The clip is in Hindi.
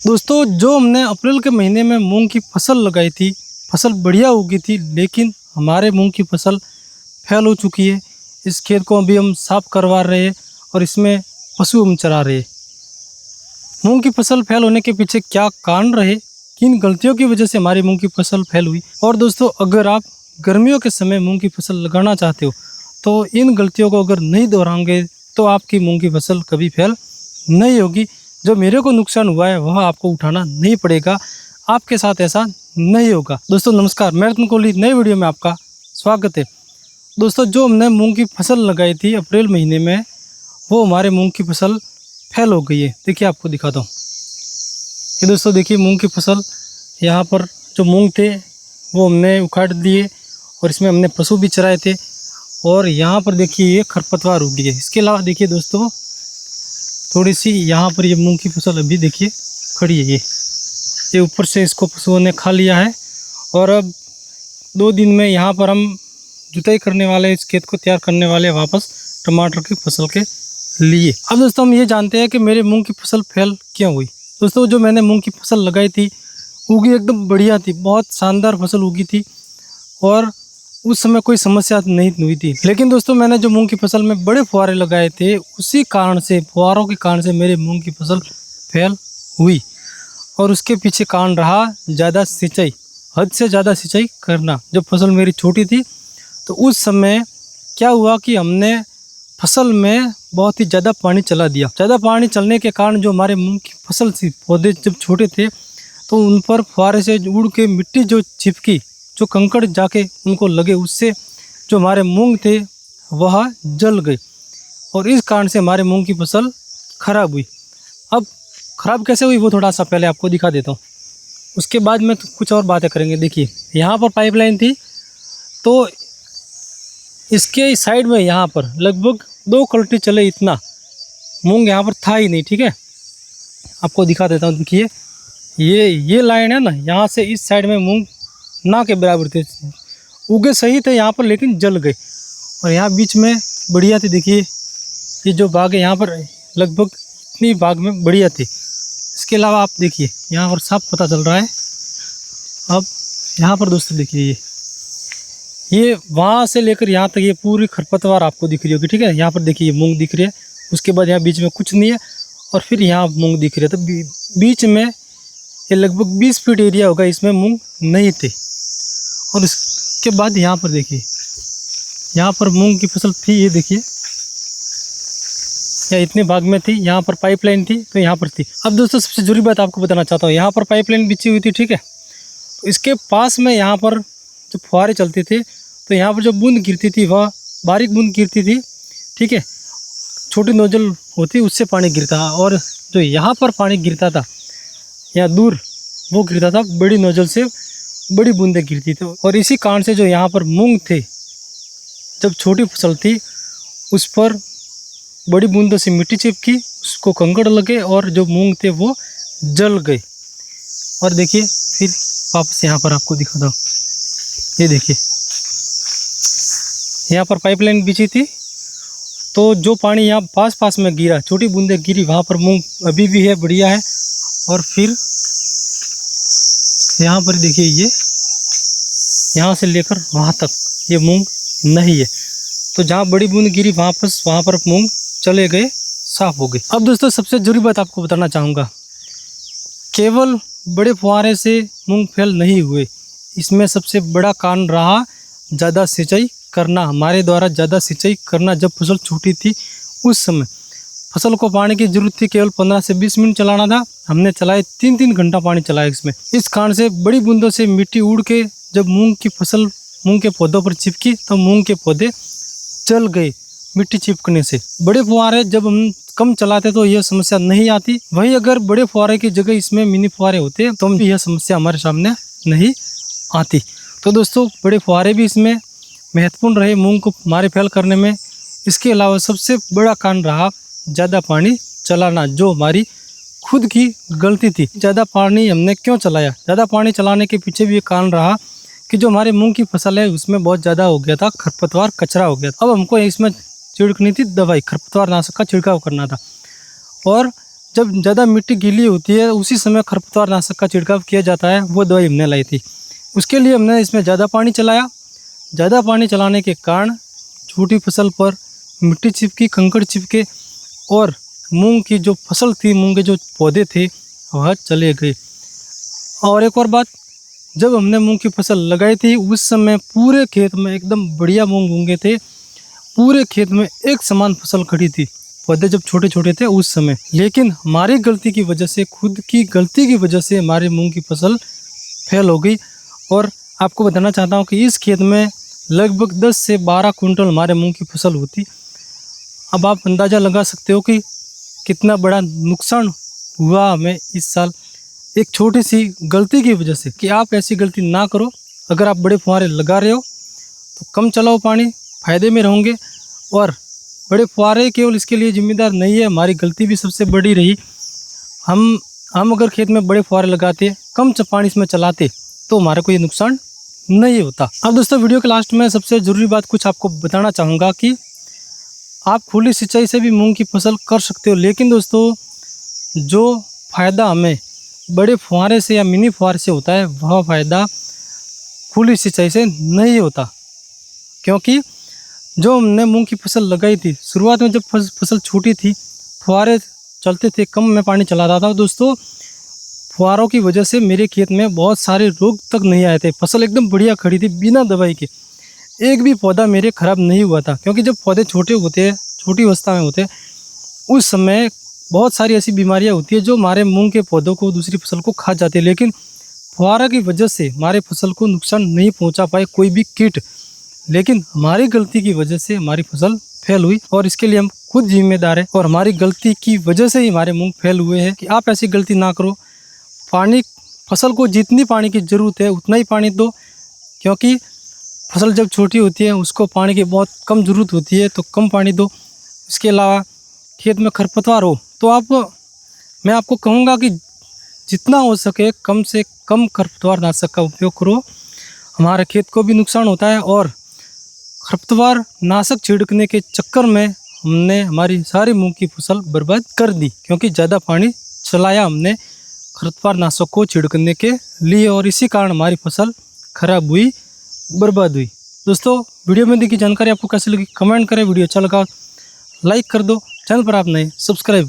दोस्तों, जो हमने अप्रैल के महीने में मूंग की फसल लगाई थी, फसल बढ़िया उगी थी, लेकिन हमारे मूंग की फसल फैल हो चुकी है। इस खेत को अभी हम साफ करवा रहे हैं और इसमें पशु हम चरा रहे हैं। मूंग की फसल फैल होने के पीछे क्या कारण रहे, किन गलतियों की वजह से हमारी मूंग की फसल फैल हुई, और दोस्तों अगर आप गर्मियों के समय मूंग की फसल लगाना चाहते हो तो इन गलतियों को अगर नहीं दोहराओगे तो आपकी मूंग की फसल कभी फैल नहीं होगी। जो मेरे को नुकसान हुआ है वह आपको उठाना नहीं पड़ेगा, आपके साथ ऐसा नहीं होगा। दोस्तों नमस्कार, मैं रत्न कोहली, नई वीडियो में आपका स्वागत है। दोस्तों, जो हमने मूंग की फसल लगाई थी अप्रैल महीने में, वो हमारे मूंग की फसल फैल हो गई है। देखिए, आपको दिखाता हूँ। ये दोस्तों देखिए, मूंग की फसल, यहाँ पर जो मूंग थे वो हमने उखाड़ दिए और इसमें हमने पशु भी चराए थे। और यहाँ पर देखिए ये खरपतवार उगी है। इसके अलावा देखिए दोस्तों, थोड़ी सी यहाँ पर ये मूंग की फसल अभी देखिए खड़ी है। ये ऊपर से इसको पशुओं ने खा लिया है। और अब 2 दिन में यहाँ पर हम जुताई करने वाले, इस खेत को तैयार करने वाले वापस टमाटर की फसल के लिए। अब दोस्तों हम ये जानते हैं कि मेरे मूंग की फसल फैल क्यों हुई। दोस्तों, जो मैंने मूंग की फसल लगाई थी उगी एकदम बढ़िया थी, बहुत शानदार फसल उगी थी और उस समय कोई समस्या नहीं हुई थी। लेकिन दोस्तों, मैंने जो मूंग की फसल में बड़े फुहारे लगाए थे, उसी कारण से, फुहारों के कारण से मेरे मूंग की फसल फैल हुई। और उसके पीछे कारण रहा ज़्यादा सिंचाई, हद से ज़्यादा सिंचाई करना। जब फसल मेरी छोटी थी तो उस समय क्या हुआ कि हमने फसल में बहुत ही ज़्यादा पानी चला दिया। ज़्यादा पानी चलने के कारण जो हमारे मूंग की फसल थी, पौधे जब छोटे थे तो उन पर फुहारे से उड़ के मिट्टी जो चिपकी, जो कंकड़ जाके उनको लगे, उससे जो हमारे मूंग थे वह जल गए और इस कारण से हमारे मूंग की फसल खराब हुई। अब खराब कैसे हुई वो थोड़ा सा पहले आपको दिखा देता हूँ, उसके बाद में तो कुछ और बातें करेंगे। देखिए, यहाँ पर पाइपलाइन थी तो इसके साइड में यहाँ पर लगभग 2 कल्टी चले इतना मूंग यहाँ पर था ही नहीं। ठीक है, आपको दिखा देता हूँ। देखिए, ये लाइन है ना, यहाँ से इस साइड में मूंग ना के बराबर थे, उगे सही थे यहाँ पर, लेकिन जल गए। और यहाँ बीच में बढ़िया थी। देखिए, ये जो बाग है यहाँ पर लगभग इतनी बाग में बढ़िया थी। इसके अलावा आप देखिए, यहाँ पर साफ पता चल रहा है। अब यहाँ पर दोस्तों देखिए, ये वहाँ से लेकर यहाँ तक ये पूरी खरपतवार आपको दिख रही होगी। ठीक है, यहाँ पर देखिए ये मूंग दिख रही है, उसके बाद यहाँ बीच में कुछ नहीं है और फिर यहाँ मूंग दिख रही है। तो बीच में ये लगभग 20 फीट एरिया होगा, इसमें मूंग नहीं थे। और इसके बाद यहाँ पर देखिए, यहाँ पर मूंग की फसल थी। ये देखिए, या इतने भाग में थी, यहाँ पर पाइपलाइन थी तो यहाँ पर थी। अब दोस्तों सबसे जरूरी बात आपको बताना चाहता हूँ, यहाँ पर पाइपलाइन बिछी हुई थी। ठीक है, तो इसके पास में यहाँ पर जो फुहारे चलते थे तो यहाँ पर जो बूंद गिरती थी वह बारीक बूंद गिरती थी। ठीक है, छोटी नोजल होती उससे पानी गिरता, और जो यहाँ पर पानी गिरता था यहाँ दूर वो गिरता था, बड़ी नोजल से बड़ी बूंदें गिरती थी। और इसी कारण से जो यहाँ पर मूंग थे, जब छोटी फसल थी उस पर बड़ी बूंदों से मिट्टी चिपकी, उसको कंकड़ लगे और जो मूंग थे वो जल गए। और देखिए, फिर वापस यहाँ पर आपको दिखाता हूँ। ये देखिए, यहाँ पर पाइपलाइन बिछी थी तो जो पानी यहाँ पास में गिरा, छोटी बूंदें गिरी, वहाँ पर मूंग अभी भी है, बढ़िया है। और फिर यहाँ पर देखिए, ये यहाँ से लेकर वहाँ तक ये मूंग नहीं है। तो जहाँ बड़ी बूंद गिरी वहाँ पर मूंग चले गए, साफ हो गए। अब दोस्तों सबसे जरूरी बात आपको बताना चाहूँगा, केवल बड़े फुहारे से मूंग फैल नहीं हुए, इसमें सबसे बड़ा कारण रहा ज़्यादा सिंचाई करना। हमारे द्वारा ज़्यादा सिंचाई करना। जब फसल छोटी थी उस समय फसल को पानी की जरूरत थी, केवल 15 से 20 मिनट चलाना था, हमने चलाए 3-3 घंटा पानी चलाया इसमें। इस कारण से बड़ी बूंदों से मिट्टी उड़ के जब मूंग की फसल मूंग के पौधों पर चिपकी तो मूंग के पौधे जल गए मिट्टी चिपकने से। बड़े फुहारे जब हम कम चलाते तो यह समस्या नहीं आती, वहीं अगर बड़े फुहारे की जगह इसमें मिनी फुहारे होते तो यह समस्या हमारे सामने नहीं आती। तो दोस्तों, बड़े फुहारे भी इसमें महत्वपूर्ण रहे मूंग को हमारे फैल करने में। इसके अलावा सबसे बड़ा कारण रहा ज़्यादा पानी चलाना, जो हमारी खुद की गलती थी। ज़्यादा पानी हमने क्यों चलाया? ज़्यादा पानी चलाने के पीछे भी एक कारण रहा कि जो हमारे मूंग की फसल है उसमें बहुत ज़्यादा हो गया था, खरपतवार कचरा हो गया था। अब हमको इसमें छिड़कनी थी दवाई, खरपतवार नाशक का छिड़काव करना था। और जब ज़्यादा मिट्टी गीली होती है उसी समय खरपतवार नाशक का छिड़काव किया जाता है। वो दवाई हमने लाई थी। उसके लिए हमने इसमें ज़्यादा पानी चलाया। ज़्यादा पानी चलाने के कारण छोटी फसल पर मिट्टी चिपकी, कंकड़ चिपके और मूंग की जो फसल थी, मूंग के जो पौधे थे वह चले गए। और एक और बात, जब हमने मूंग की फसल लगाई थी उस समय पूरे खेत में एकदम बढ़िया मूंग मूंगे थे। पूरे खेत में एक समान फसल खड़ी थी, पौधे जब छोटे छोटे थे उस समय। लेकिन हमारी गलती की वजह से, खुद की गलती की वजह से हमारी मूंग की फसल फेल हो गई। और आपको बताना चाहता हूँ कि इस खेत में लगभग 10 से 12 कुंटल हमारे मूंग की फसल होती। अब आप अंदाज़ा लगा सकते हो कि कितना बड़ा नुकसान हुआ हमें इस साल एक छोटी सी गलती की वजह से। कि आप ऐसी गलती ना करो। अगर आप बड़े फुहारे लगा रहे हो तो कम चलाओ पानी, फ़ायदे में रहोगे। और बड़े फुहारे केवल इसके लिए जिम्मेदार नहीं है, हमारी गलती भी सबसे बड़ी रही। हम अगर खेत में बड़े फुहारे लगाते, कम पानी इसमें चलाते तो हमारा कोई नुकसान नहीं होता। अब दोस्तों, वीडियो के लास्ट में सबसे ज़रूरी बात कुछ आपको बताना चाहूँगा कि आप खुली सिंचाई से भी मूंग की फसल कर सकते हो। लेकिन दोस्तों, जो फ़ायदा हमें बड़े फुहारे से या मिनी फुहारे से होता है वह फ़ायदा खुली सिंचाई से नहीं होता। क्योंकि जो हमने मूंग की फसल लगाई थी, शुरुआत में जब फसल छोटी थी, फुहारे चलते थे, कम में पानी चलाता था दोस्तों, फुहारों की वजह से मेरे खेत में बहुत सारे रोग तक नहीं आए थे। फसल एकदम बढ़िया खड़ी थी बिना दवाई के। एक भी पौधा मेरे खराब नहीं हुआ था। क्योंकि जब पौधे छोटे होते हैं, छोटी अवस्था में होते हैं, उस समय बहुत सारी ऐसी बीमारियां होती है जो हमारे मूंग के पौधों को, दूसरी फसल को खा जाती है। लेकिन फुहारा की वजह से हमारे फसल को नुकसान नहीं पहुंचा पाए कोई भी कीट। लेकिन हमारी गलती की वजह से हमारी फसल फेल हुई और इसके लिए हम खुद जिम्मेदार हैं। और हमारी गलती की वजह से ही हमारे मूंग फेल हुए हैं। कि आप ऐसी गलती ना करो। पानी, फसल को जितनी पानी की ज़रूरत है उतना ही पानी दो। क्योंकि फसल जब छोटी होती है उसको पानी की बहुत कम ज़रूरत होती है, तो कम पानी दो। इसके अलावा खेत में खरपतवार हो तो मैं आपको कहूँगा कि जितना हो सके कम से कम खरपतवार नाशक का उपयोग करो। हमारे खेत को भी नुकसान होता है और खरपतवार नाशक छिड़कने के चक्कर में हमने हमारी सारी मूंग की फसल बर्बाद कर दी। क्योंकि ज़्यादा पानी चलाया हमने खरपतवार नाशक को छिड़कने के लिए और इसी कारण हमारी फसल खराब हुई, बर्बाद हुई। दोस्तों, वीडियो में दी गई जानकारी आपको कैसी लगी कमेंट करें। वीडियो अच्छा लगा लाइक कर दो। चैनल पर आप नए सब्सक्राइब